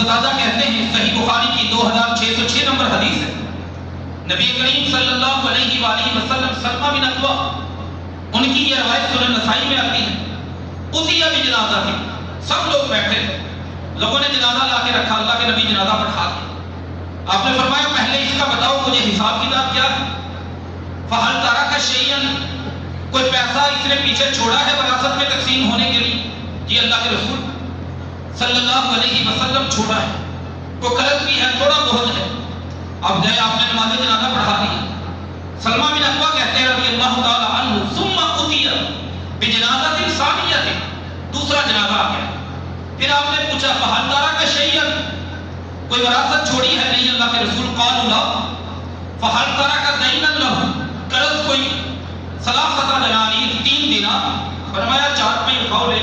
قتادہ کہتے ہیں، صحیح بخاری کی 2606 نمبر حدیث ہے، نبی کریم صلی اللہ علیہ وآلہ وسلم سلمہ بن اکوع، ان کی یہ روایت سنن نسائی میں آتی ہے، اتیا بجنازہ تھی، سب لوگ بیٹھے تھے، لوگوں نے جنازہ لا کے رکھا، اللہ کے نبی جنازہ پڑھا دیا۔ آپ نے فرمایا پہلے اس کا بتاؤ مجھے حساب کتاب کیا ہے؟ فہل ترک شیئا، کوئی پیسہ اس نے پیچھے چھوڑا ہے وراثت میں تقسیم ہونے کے لیے؟ جی اللہ کے رسول صلی اللہ علیہ وسلم چھوڑا ہے، کوئی قرض بھی ہے، تھوڑا بہت ہے۔ اب گئے، آپ نے نماز جنازہ پڑھا دی۔ سلمہ بن اکوع کہتے ہیں رضی اللہ تعالی عنہ، ثم اتي بجنازۃ ثانیہ، دوسرا جنازہ آ گیا، پھر آپ نے پوچھا فہل ترک شیئا، کوئی وراثت چھوڑی ہے؟ نہیں اللہ کے رسول۔ قالوا لا، فہل ترک دینا لہ، قرض کوئی؟ ثلاثۃ دنانیر، 3 دینار۔ فرمایا 4 روپے اٹھاؤ لے،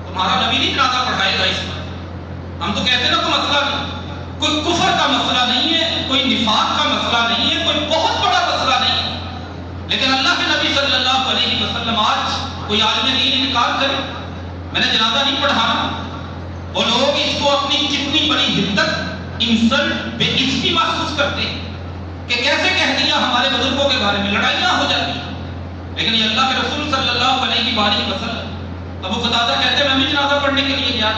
تمہارا نبی نہیں جنازہ پڑھائے گا اس پر۔ ہم تو کہتے ہیں نا کوئی مسئلہ نہیں، کوئی کفر کا مسئلہ نہیں ہے، کوئی نفاق کا مسئلہ نہیں ہے، کوئی بہت بڑا مسئلہ نہیں ہے، لیکن اللہ کے نبی صلی اللہ علیہ وسلم آج کوئی عالم دین انکار کرے میں نے جنازہ نہیں پڑھانا، وہ لوگ اس کو اپنی کتنی بڑی حدت، انسلٹ، بے عزتی محسوس کرتے ہیں کہ کیسے کہہ دیا ہمارے بزرگوں کے بارے میں، لڑائیاں ہو جاتی ہیں۔ لیکن یہ اللہ کے رسول صلی اللہ علیہ وآلہ وسلم، ابو قتادہ کہتے ہیں میں بھی جنازہ پڑھنے کے لیے گیا،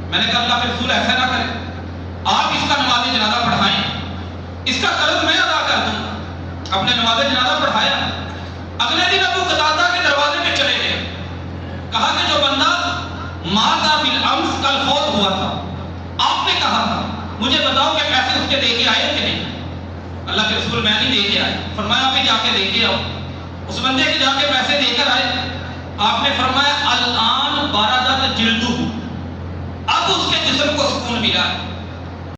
میں نے کہا اللہ کے رسول ایسا نہ کریں، آپ اس کا نماز جنازہ پڑھائیں، اس کا قرض میں ادا کر دوں گا۔ اپنے نماز جنازہ پڑھایا، اگلے دن ابو قتادہ کے دروازے پہ چلے گئے، کہا کہ جو بندہ ماتا بالامس کل فوت ہوا تھا، آپ نے کہا تھا مجھے بتاؤ کہ پیسے اس کے دے کے آئے کہ نہیں؟ اللہ کے رسول میں نہیں دے کے آئے۔ فرمایا آپ ہی جا کے دے کے آؤ۔ اس بندے کے جا کے پیسے دے کر آئے، آپ نے فرمایا الآن بردت جلدہ، اب اس کے جسم کو سکون ملا ہے۔